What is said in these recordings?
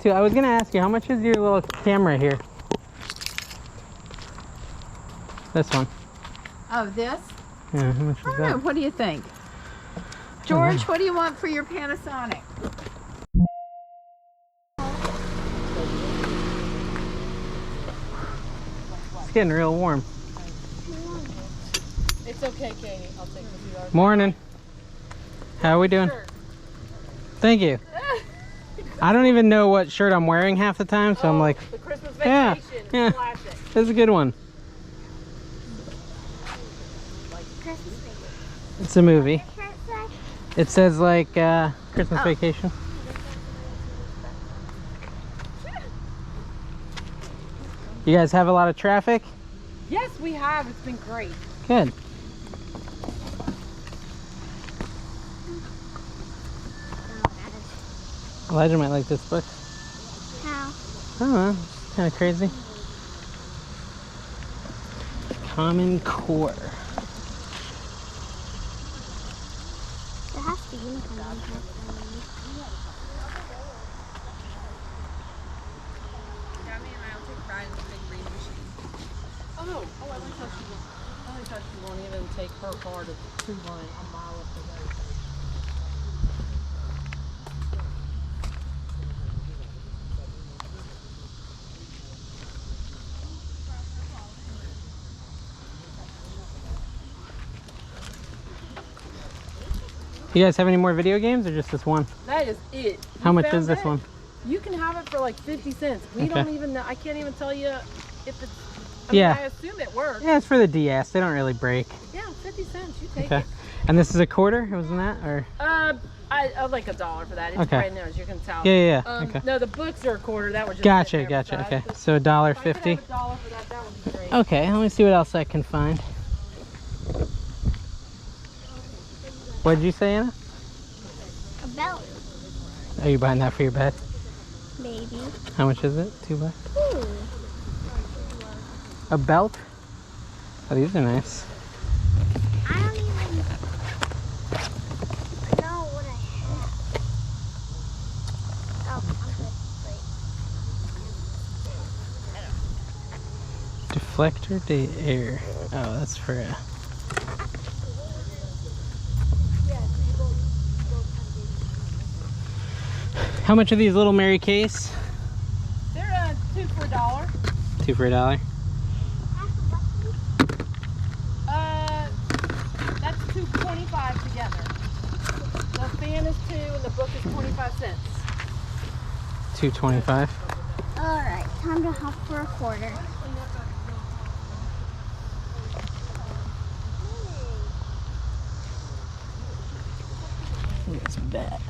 Too, I was gonna ask you, how much is your little camera here? This one. Oh, this? Yeah, how much is I don't that? know. What do you think? George, what do you want for your Panasonic? It's getting real warm. It's okay, Katie. I'll take the $2. Morning. How are we doing? Sure. Thank you. I don't even know what shirt I'm wearing half the time, so I'm like, The Christmas yeah, vacation yeah. classic. That's a good one. It's a movie. It says like Christmas Vacation. You guys have a lot of traffic? Yes, we have. It's been great. Good. Elijah might like this book. How? I don't know. It's kind of crazy. Common Core. There has to be unicorn. Oh, I only thought she won't even take her car to a mile up the road. You guys have any more video games or just this one? That is it. How You much found is this that? one? You can have it for like 50 cents. We Okay. don't even know. I can't even tell you if it's. Yeah. I assume it works. Yeah, it's for the DS. They don't really break. Yeah, 50 cents. You take Okay. it. And this is a quarter? Wasn't that? Or I like $1 for that. It's Okay. brand new, as you can tell. yeah. Okay. No, the books are a quarter. That was just Gotcha. sitting there Gotcha. beside. Okay. So $1.50. If I could have $1 for that, that would be great. Okay. Let me see what else I can find. What did you say, Anna? A belt, Are you buying that for your bed? baby. How much is it? $2. Ooh. A belt? Oh, these are nice. I don't even know what I have. Oh, I'm good. Deflector de air. Oh, that's for a... How much are these little Mary Case? They're 2 for $1. 2 for $1. That's $2.25 together. The fan is 2 and the book is 25 cents. $2.25. All right, time to hop for a quarter. It's bad.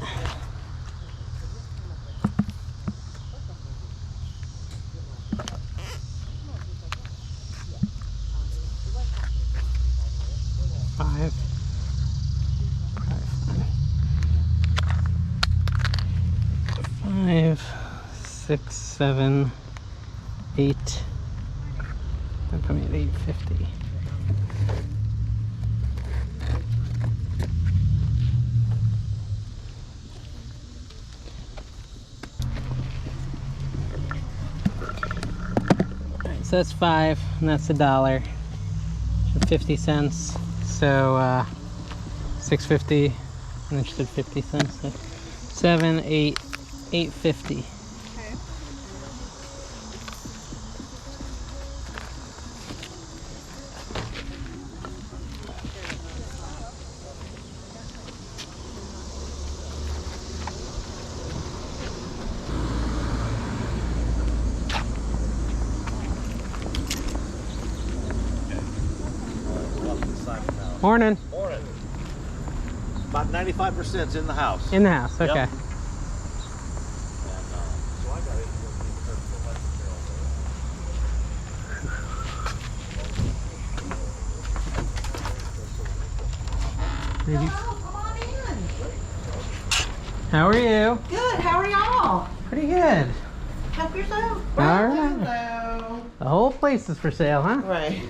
Five. 5, 6, 7, 8. I'm coming at 8.50. Alright, so that's 5, and that's $1. 50 cents. So 6.50, and then she said 50 cents. So 7, 8, 8.50. Okay. Morning. Morning. About 95% in the house. In the house. Okay. Yep. Maybe. Come on in. How are you? Good. How are y'all? Pretty good. Help yourself. All right. Hello. The whole place is for sale, huh? Right.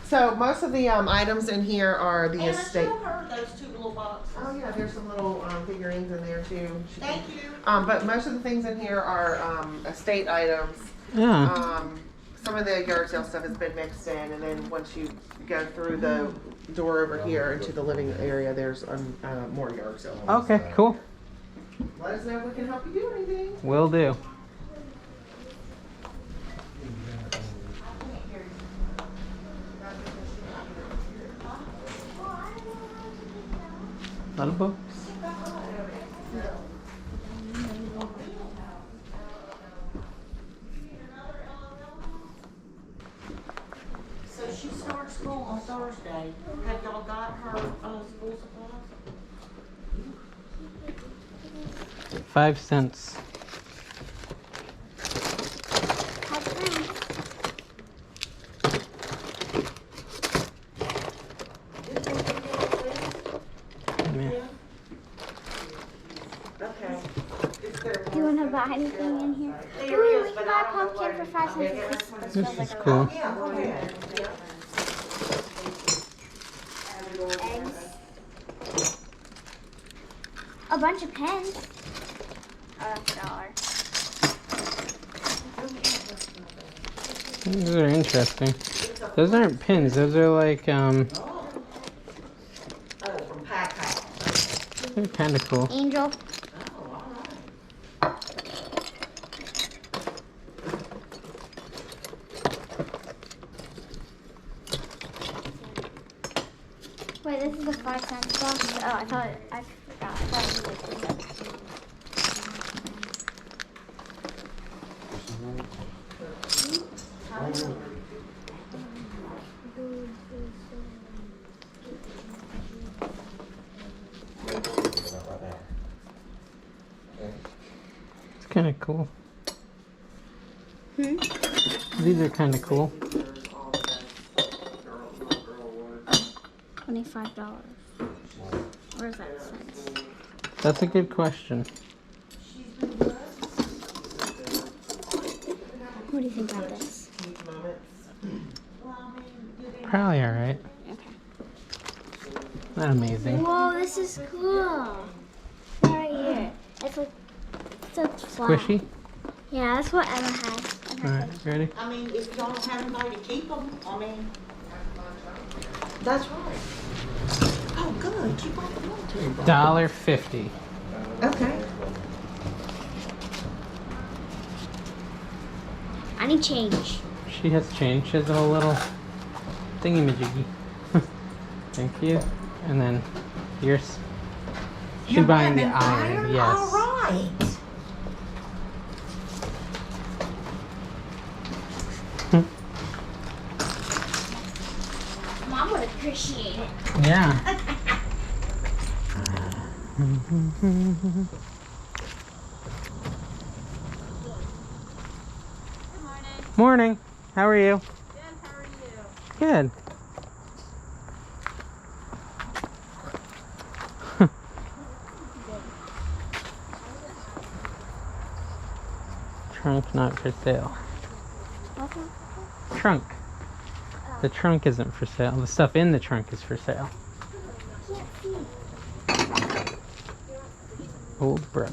So most of the items in here are the And I estate. showed her those 2 little boxes. Oh yeah, there's some little figurines in there too. Thank you. But most of the things in here are estate items. Yeah. Some of the yard sale stuff has been mixed in, and then once you go through the door over here into the living area, there's more yard sale. Okay, cool. Let us know if we can help you do anything. Will do. A lot of books. So she starts school on Thursday. Have y'all got her school supplies? 5 cents. Have fun. Yeah. Okay. Do you want to buy anything in here? There Ooh, is, we but can buy I a don't know pumpkin where- for 5 cents. This This smells is like a cool. lot. Yeah, go ahead. Eggs. A bunch of pens. Oh, that's $1. Those are interesting. Those aren't pins. Those are like Oh, from Pack House. they're kind of cool. Angel. Oh, all right. Wait, this is a 5-cent box. Oh, I forgot. I thought it was like 3 cents. It's kind of cool. Hmm? These are kind of cool. $25. Where's that cents? That's a good question. What do you think about this? Probably all right. Okay. Not amazing. Whoa, this is cool. Right here. It's like so flat. Squishy. Yeah, that's what Emma has. in her All right, fridge. ready? I mean, if y'all don't have anybody to keep them, I mean, that's right. Oh, good. Keep on going to them. $1.50. Okay. I need change. She has change. She has a whole little thingy-majiggy. Thank you. And then yours. She's You're buying the an iron. Yes. All right. Mom would appreciate it. Yeah. Morning. How are you? Good, how are you? Good. Trunk not for sale. Trunk. The trunk isn't for sale. The stuff in the trunk is for sale. Old Brook.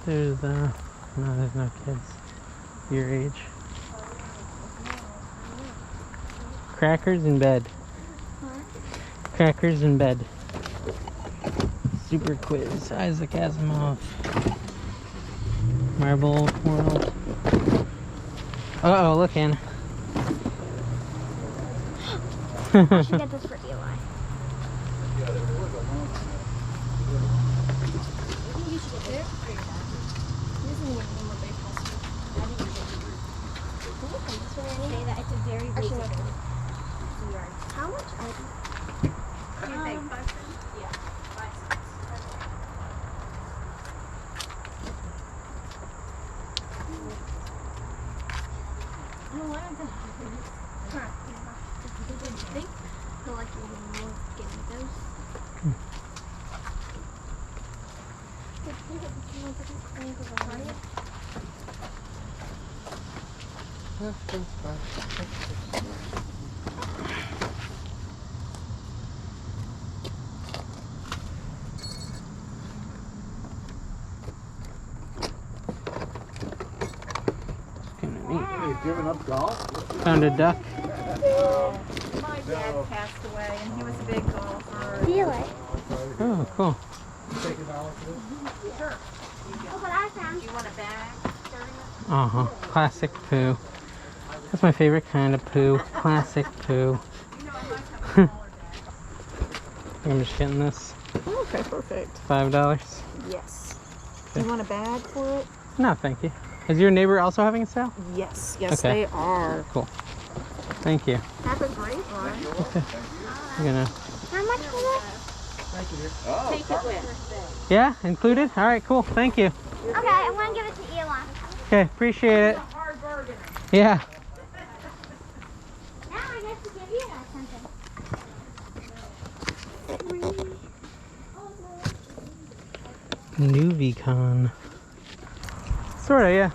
There's no, there's no kids your age. Crackers in bed. Crackers in bed. Super quiz. Isaac Asimov. Marble World. Uh oh, look in. I should get this for Eli. How much? Do you think 5 cents? Yeah, 5 cents. I wanted to. feel like you want to give me those. You giving up golf? Found a duck. My dad passed away, and he was a big golfer. Feel it. Oh, cool. Sure. Look what I found. Do you want a bag? Uh-huh. Classic poo. That's my favorite kind of poo. Classic poo. I'm just getting this. Okay, perfect. $5. Yes. Do you want a bag for it? No, thank you. Is your neighbor also having a sale? Yes, yes, Okay. they are. Cool. Thank you. Have a great one. I'm gonna. How much for this? Take it with. Yeah, included. All right, cool. Thank you. Okay, I'm gonna give it to Elon. Okay, appreciate it. Hard bargain. Yeah. Now I get to give you guys something. Nuvicon. Sorta, yeah.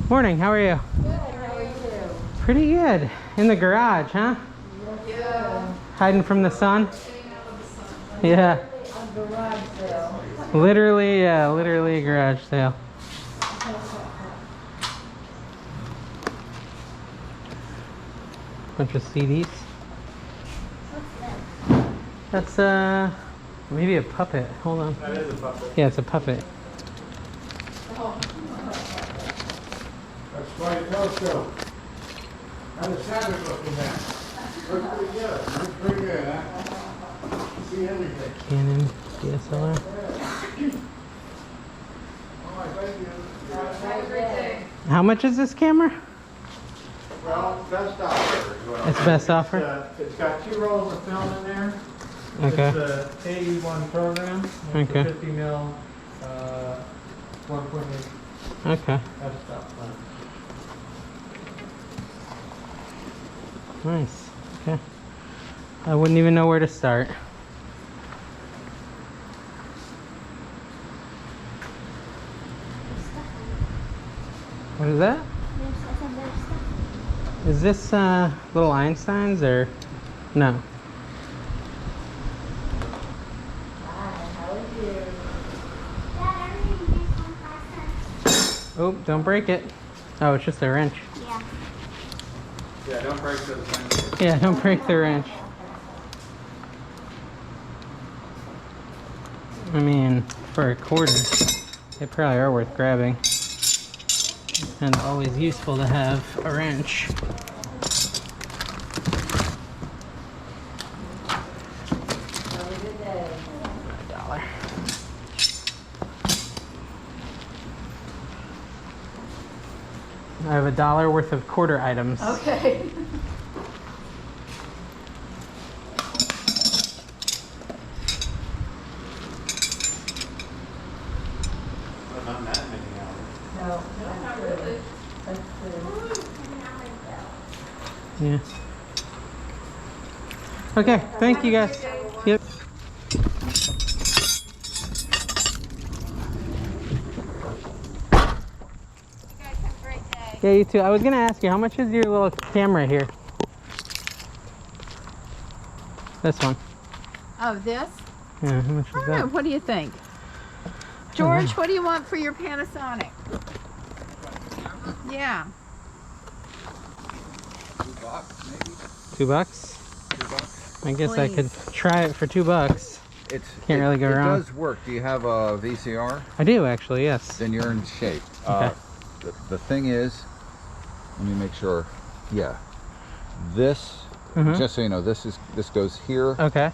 Morning, how are you? Good, how are you? Pretty good. In the garage, huh? Yeah. Hiding from the sun? Yeah. Literally, yeah, literally a garage sale. Bunch of CDs. That's maybe a puppet. Hold on. That is a puppet. Yeah, it's a puppet. That's quite a telescope. How does Saturn looking at? Looks pretty good. Looks pretty good, huh? See everything. Canon DSLR. Oh, thank you. How much is this camera? Well, best offer is what It's best offer. It's got 2 rolls of film in there. Okay. It's a 81 program. It's Okay. a 50 mil, 1.8 Okay. f-stop lens. Nice. Okay. I wouldn't even know where to start. What is that? Is this little Einsteins or no? Oh, don't break it. Oh, it's just a wrench. Yeah. Yeah, don't break those things. Yeah, don't break the wrench. I mean, for a quarter, they probably are worth grabbing. And always useful to have a wrench. $1. I have $1 worth of quarter items. Okay. Not that many hours. Yeah. Okay, thank you guys. Yep. Yeah, you too. I was gonna ask you, how much is your little camera here? This one. Oh, this? Yeah, how much I is don't know. that? What do you think? George, what do you want for your Panasonic? Yeah. $2? I guess I could Please. try it for $2. Can't really go it wrong. It does work. Do you have a VCR? I do actually, yes. Then you're in shape. Okay. The thing is, let me make sure. Yeah, this. Mhm. Just so you know, this goes here, Okay.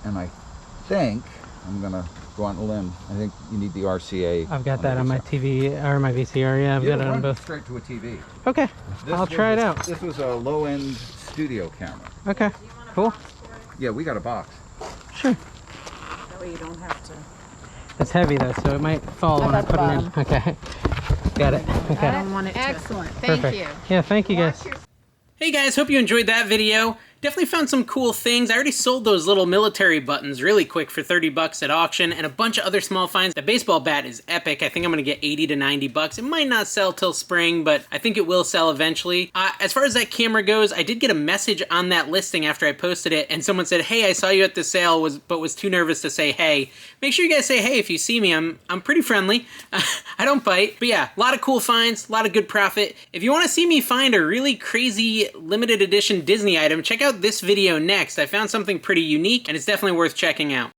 and I think I'm gonna go on a limb. I think you need the RCA. I've got the that on my VCR. TV or my VCR. Yeah, I've Yeah, got it on run both. straight to a TV. Okay. This I'll was try it a- out. This was a low-end studio camera. Okay. Cool. Yeah, we got a box. Sure. That way you don't have to. It's heavy though, so it might fall when I At the put it in. Okay. Got it. Okay. I don't want it to. Excellent. Thank Perfect. you. Yeah, thank you guys. Hey guys, hope you enjoyed that video. Definitely found some cool things. I already sold those little military buttons really quick for 30 bucks at auction, and a bunch of other small finds. The baseball bat is epic. I think I'm gonna get 80 to 90 bucks. It might not sell till spring, but I think it will sell eventually. As far as that camera goes, I did get a message on that listing after I posted it, and someone said, hey, I saw you at the sale, but was too nervous to say hey. Make sure you guys say hey if you see me. I'm pretty friendly. I don't bite. But yeah, a lot of cool finds, a lot of good profit. If you wanna see me find a really crazy limited edition Disney item, check out this video next. I found something pretty unique, and it's definitely worth checking out.